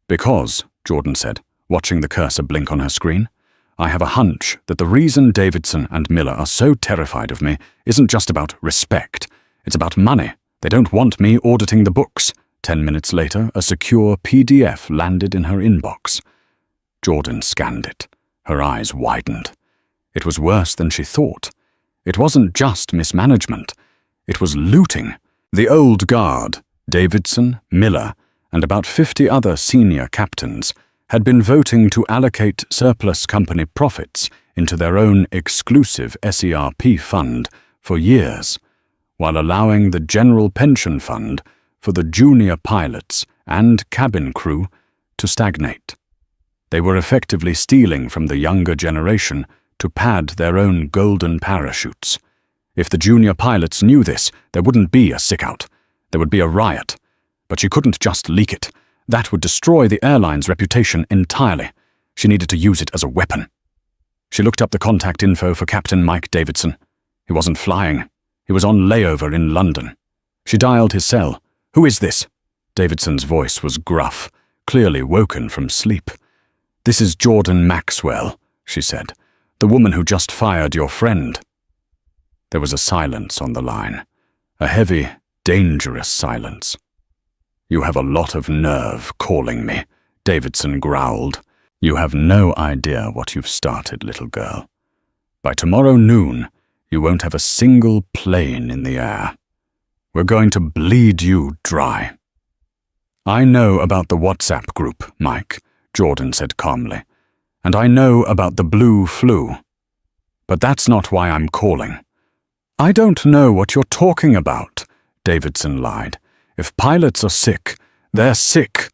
"Because," Jordan said, watching the cursor blink on her screen, "I have a hunch that the reason Davidson and Miller are so terrified of me isn't just about respect. It's about money. They don't want me auditing the books." 10 minutes later, a secure PDF landed in her inbox. Jordan scanned it. Her eyes widened. It was worse than she thought. It wasn't just mismanagement. It was looting. The old guard, Davidson, Miller, and about 50 other senior captains had been voting to allocate surplus company profits into their own exclusive SERP fund for years, while allowing the general pension fund for the junior pilots and cabin crew to stagnate. They were effectively stealing from the younger generation to pad their own golden parachutes. If the junior pilots knew this, there wouldn't be a sick-out. There would be a riot. But she couldn't just leak it. That would destroy the airline's reputation entirely. She needed to use it as a weapon. She looked up the contact info for Captain Mike Davidson. He wasn't flying. He was on layover in London. She dialed his cell. "Who is this?" Davidson's voice was gruff, clearly woken from sleep. "This is Jordan Maxwell," she said. "The woman who just fired your friend." There was a silence on the line. A heavy, dangerous silence. "You have a lot of nerve calling me," Davidson growled. "You have no idea what you've started, little girl. By tomorrow noon, you won't have a single plane in the air. We're going to bleed you dry." "I know about the WhatsApp group, Mike," Jordan said calmly. "And I know about the blue flu. But that's not why I'm calling." "I don't know what you're talking about," Davidson lied. "If pilots are sick, they're sick."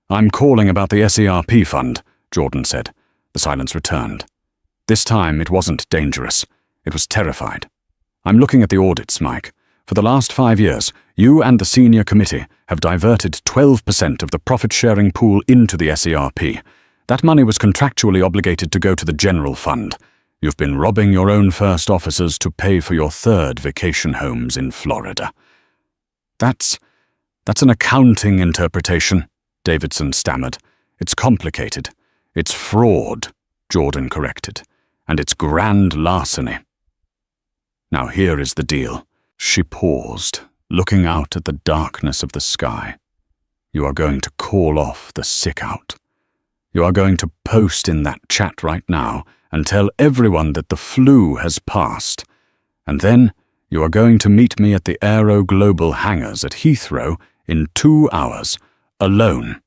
"I'm calling about the SERP fund," Jordan said. The silence returned. This time it wasn't dangerous. It was terrified. "I'm looking at the audits, Mike. For the last 5 years, you and the senior committee have diverted 12% of the profit-sharing pool into the SERP. That money was contractually obligated to go to the general fund. You've been robbing your own first officers to pay for your 3rd vacation homes in Florida." That's an accounting interpretation," Davidson stammered. It's complicated. It's fraud, Jordan corrected. And it's grand larceny. Now here is the deal. She paused, looking out at the darkness of the sky. You are going to call off the sick out. You are going to post in that chat right now and tell everyone that the flu has passed. And then you are going to meet me at the Aero Global hangars at Heathrow in 2 hours, alone.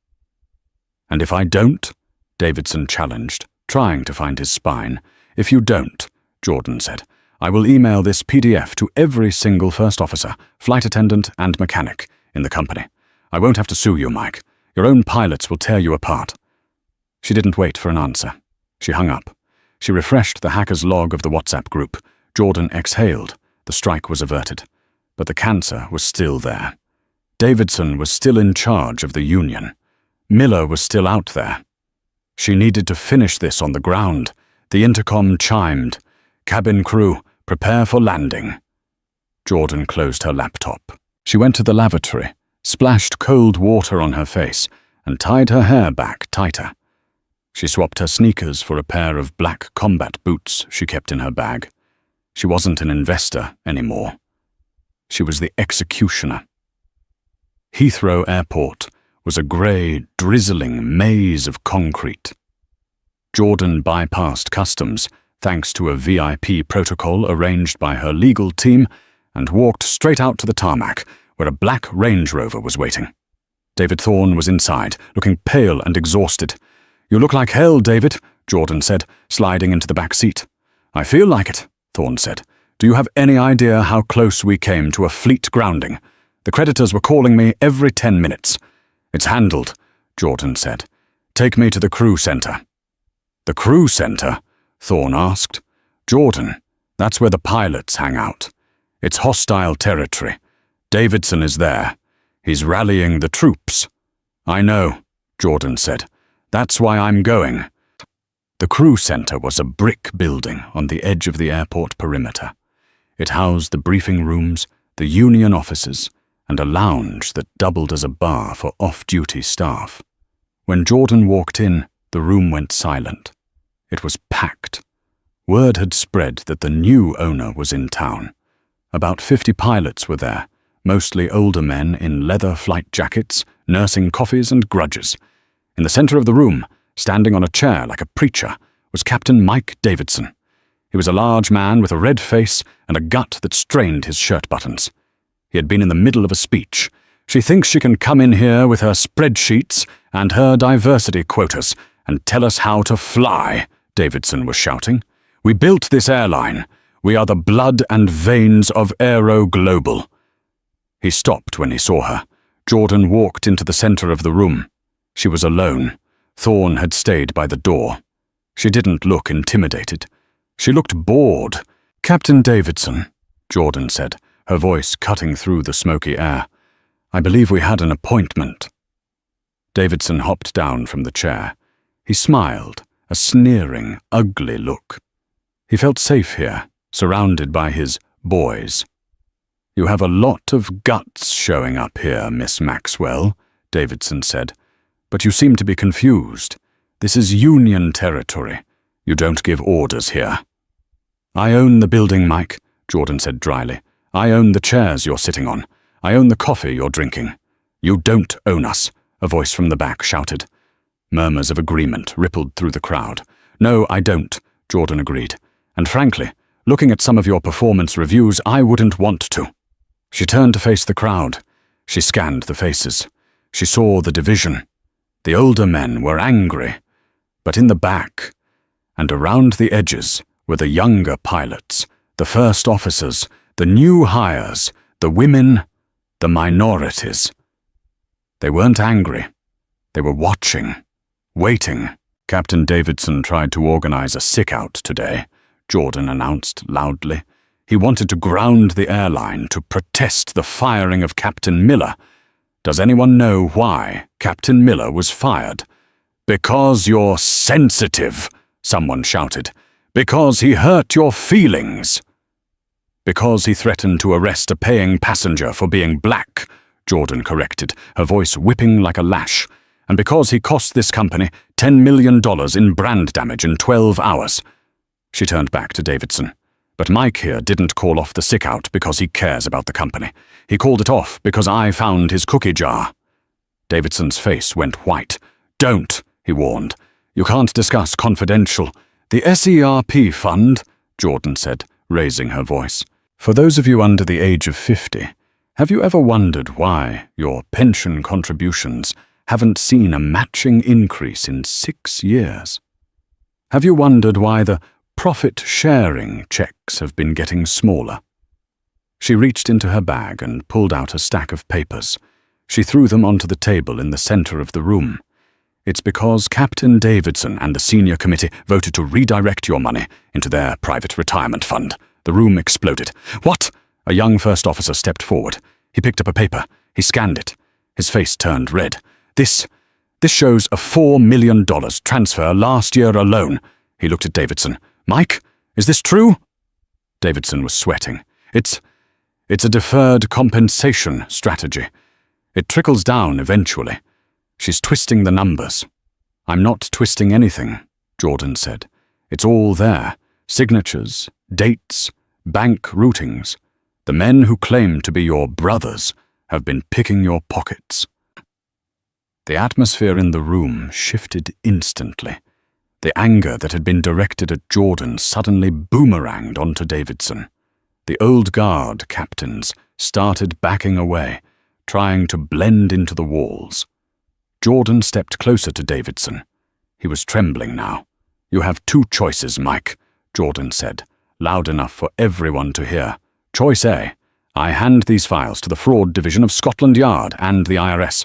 And if I don't, Davidson challenged, trying to find his spine. If you don't, Jordan said, I will email this PDF to every single first officer, flight attendant, and mechanic in the company. I won't have to sue you, Mike. Your own pilots will tear you apart. She didn't wait for an answer. She hung up. She refreshed the hacker's log of the WhatsApp group. Jordan exhaled. The strike was averted. But the cancer was still there. Davidson was still in charge of the Union. Miller was still out there. She needed to finish this on the ground. The intercom chimed. Cabin crew, prepare for landing. Jordan closed her laptop. She went to the lavatory, splashed cold water on her face, and tied her hair back tighter. She swapped her sneakers for a pair of black combat boots she kept in her bag. She wasn't an investor anymore. She was the executioner. Heathrow Airport was a grey, drizzling maze of concrete. Jordan bypassed customs, thanks to a VIP protocol arranged by her legal team, and walked straight out to the tarmac, where a black Range Rover was waiting. David Thorne was inside, looking pale and exhausted. You look like hell, David, Jordan said, sliding into the back seat. I feel like it, Thorne said. Do you have any idea how close we came to a fleet grounding? The creditors were calling me every 10 minutes. It's handled, Jordan said. Take me to the crew center. The crew center? Thorne asked. Jordan, that's where the pilots hang out. It's hostile territory. Davidson is there. He's rallying the troops. I know, Jordan said. That's why I'm going. The crew center was a brick building on the edge of the airport perimeter. It housed the briefing rooms, the union offices, and a lounge that doubled as a bar for off-duty staff. When Jordan walked in, the room went silent. It was packed. Word had spread that the new owner was in town. About 50 pilots were there, mostly older men in leather flight jackets, nursing coffees and grudges. In the center of the room, standing on a chair like a preacher, was Captain Mike Davidson. He was a large man with a red face and a gut that strained his shirt buttons. He had been in the middle of a speech. She thinks she can come in here with her spreadsheets and her diversity quotas and tell us how to fly, Davidson was shouting. We built this airline. We are the blood and veins of Aero Global. He stopped when he saw her. Jordan walked into the center of the room. She was alone. Thorne had stayed by the door. She didn't look intimidated. She looked bored. Captain Davidson, Jordan said, her voice cutting through the smoky air. I believe we had an appointment. Davidson hopped down from the chair. He smiled, a sneering, ugly look. He felt safe here, surrounded by his boys. You have a lot of guts showing up here, Miss Maxwell, Davidson said. But you seem to be confused. This is Union territory. You don't give orders here. I own the building, Mike, Jordan said dryly. I own the chairs you're sitting on. I own the coffee you're drinking. You don't own us, a voice from the back shouted. Murmurs of agreement rippled through the crowd. No, I don't, Jordan agreed. And frankly, looking at some of your performance reviews, I wouldn't want to. She turned to face the crowd. She scanned the faces. She saw the division. The older men were angry, but in the back and around the edges were the younger pilots, the first officers, the new hires, the women, the minorities. They weren't angry. They were watching, waiting. Captain Davidson tried to organize a sick-out today, Jordan announced loudly. He wanted to ground the airline to protest the firing of Captain Miller. Does anyone know why Captain Miller was fired? Because you're sensitive, someone shouted. Because he hurt your feelings. Because he threatened to arrest a paying passenger for being black, Jordan corrected, her voice whipping like a lash. And because he cost this company $10 million in brand damage in 12 hours. She turned back to Davidson. But Mike here didn't call off the sick-out because he cares about the company. He called it off because I found his cookie jar. Davidson's face went white. Don't, he warned. You can't discuss confidential. The SERP fund, Jordan said, raising her voice. For those of you under the age of 50, have you ever wondered why your pension contributions haven't seen a matching increase in 6 years? Have you wondered why the profit-sharing checks have been getting smaller? She reached into her bag and pulled out a stack of papers. She threw them onto the table in the center of the room. It's because Captain Davidson and the senior committee voted to redirect your money into their private retirement fund. The room exploded. What? A young first officer stepped forward. He picked up a paper. He scanned it. His face turned red. This shows a $4 million transfer last year alone. He looked at Davidson. Mike, is this true? Davidson was sweating. It's a deferred compensation strategy. It trickles down eventually. She's twisting the numbers. I'm not twisting anything, Jordan said. It's all there. Signatures, dates, bank routings. The men who claim to be your brothers have been picking your pockets. The atmosphere in the room shifted instantly. The anger that had been directed at Jordan suddenly boomeranged onto Davidson. The old guard captains started backing away, trying to blend into the walls. Jordan stepped closer to Davidson. He was trembling now. You have two choices, Mike, Jordan said, loud enough for everyone to hear. Choice A, I hand these files to the fraud division of Scotland Yard and the IRS.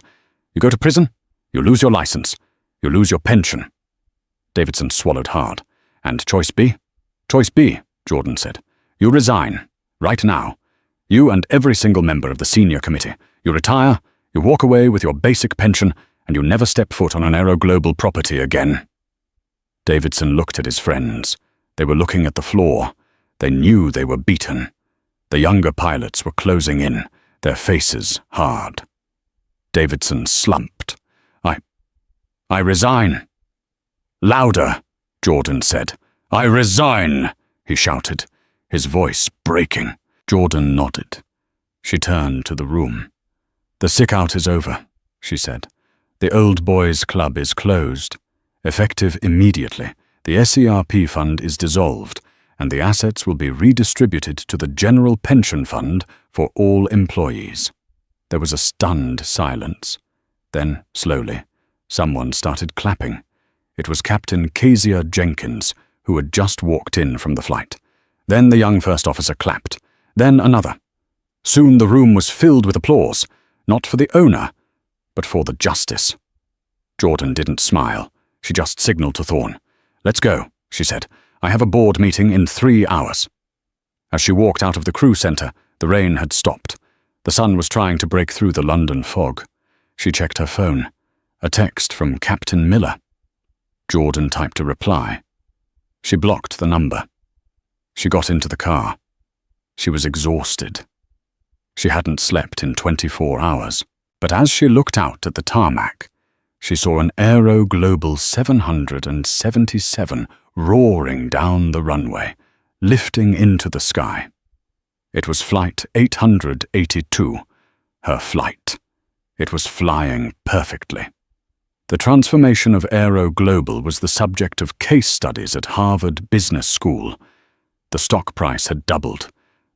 You go to prison, you lose your license, you lose your pension. Davidson swallowed hard. And choice B? Choice B, Jordan said. You resign, right now. You and every single member of the senior committee. You retire, you walk away with your basic pension, and you never step foot on an Aero Global property again. Davidson looked at his friends. They were looking at the floor. They knew they were beaten. The younger pilots were closing in, their faces hard. Davidson slumped. I resign. Louder, Jordan said. I resign, he shouted, his voice breaking. Jordan nodded. She turned to the room. The sick-out is over, she said. The Old Boys Club is closed. Effective immediately, the SERP fund is dissolved, and the assets will be redistributed to the General Pension Fund for all employees. There was a stunned silence. Then, slowly, someone started clapping. It was Captain Kezia Jenkins, who had just walked in from the flight. Then the young first officer clapped. Then another. Soon the room was filled with applause, not for the owner, but for the justice. Jordan didn't smile. She just signaled to Thorne. Let's go, she said. I have a board meeting in 3 hours. As she walked out of the crew centre, the rain had stopped. The sun was trying to break through the London fog. She checked her phone. A text from Captain Miller. Jordan typed a reply. She blocked the number. She got into the car. She was exhausted. She hadn't slept in 24 hours. But as she looked out at the tarmac, she saw an Aero Global 777 roaring down the runway, lifting into the sky. It was Flight 882, her flight. It was flying perfectly. The transformation of Aero Global was the subject of case studies at Harvard Business School. The stock price had doubled.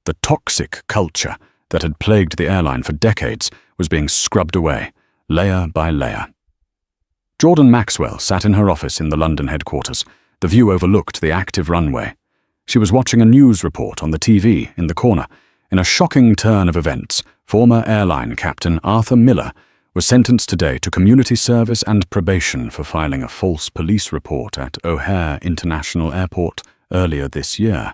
The toxic culture that had plagued the airline for decades was being scrubbed away, layer by layer. Jordan Maxwell sat in her office in the London headquarters. The view overlooked the active runway. She was watching a news report on the TV in the corner. In a shocking turn of events, former airline captain Arthur Miller was sentenced today to community service and probation for filing a false police report at O'Hare International Airport earlier this year.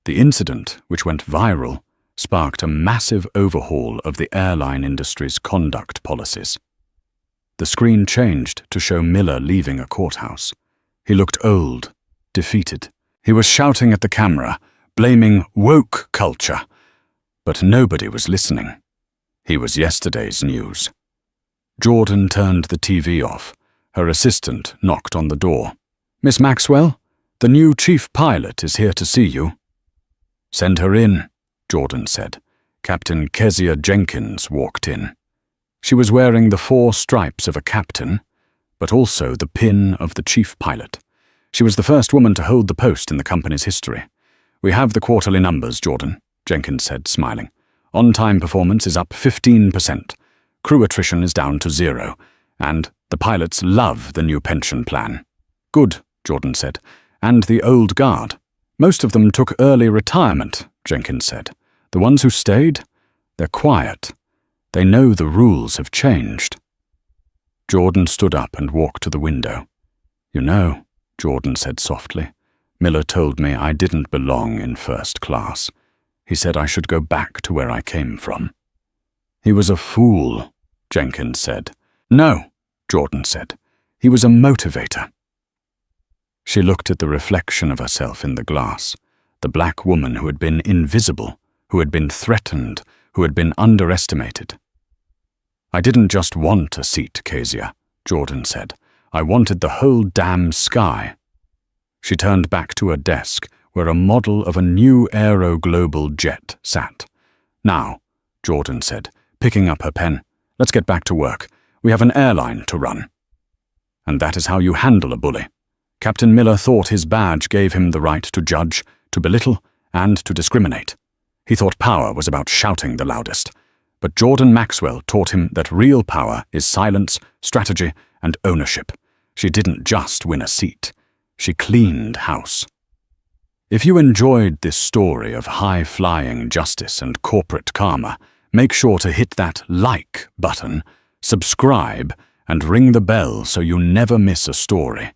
The incident, which went viral, sparked a massive overhaul of the airline industry's conduct policies. The screen changed to show Miller leaving a courthouse. He looked old, defeated. He was shouting at the camera, blaming woke culture. But nobody was listening. He was yesterday's news. Jordan turned the TV off. Her assistant knocked on the door. "Miss Maxwell, the new chief pilot is here to see you." "Send her in," Jordan said. Captain Kezia Jenkins walked in. She was wearing the 4 stripes of a captain, but also the pin of the chief pilot. She was the first woman to hold the post in the company's history. "We have the quarterly numbers, Jordan," Jenkins said, smiling. "On-time performance is up 15%. Crew attrition is down to 0, and the pilots love the new pension plan." "Good," Jordan said. "And the old guard?" "Most of them took early retirement," Jenkins said. "The ones who stayed? They're quiet. They know the rules have changed." Jordan stood up and walked to the window. "You know," Jordan said softly, "Miller told me I didn't belong in first class. He said I should go back to where I came from." "He was a fool," Jenkins said. "No," Jordan said. "He was a motivator." She looked at the reflection of herself in the glass, the black woman who had been invisible, who had been threatened, who had been underestimated. "I didn't just want a seat, Kezia," Jordan said. "I wanted the whole damn sky." She turned back to her desk, where a model of a new Aero Global jet sat. "Now," Jordan said, picking up her pen, "let's get back to work. We have an airline to run." And that is how you handle a bully. Captain Miller thought his badge gave him the right to judge, to belittle, and to discriminate. He thought power was about shouting the loudest. But Jordan Maxwell taught him that real power is silence, strategy, and ownership. She didn't just win a seat. She cleaned house. If you enjoyed this story of high-flying justice and corporate karma, make sure to hit that like button, subscribe, and ring the bell so you never miss a story.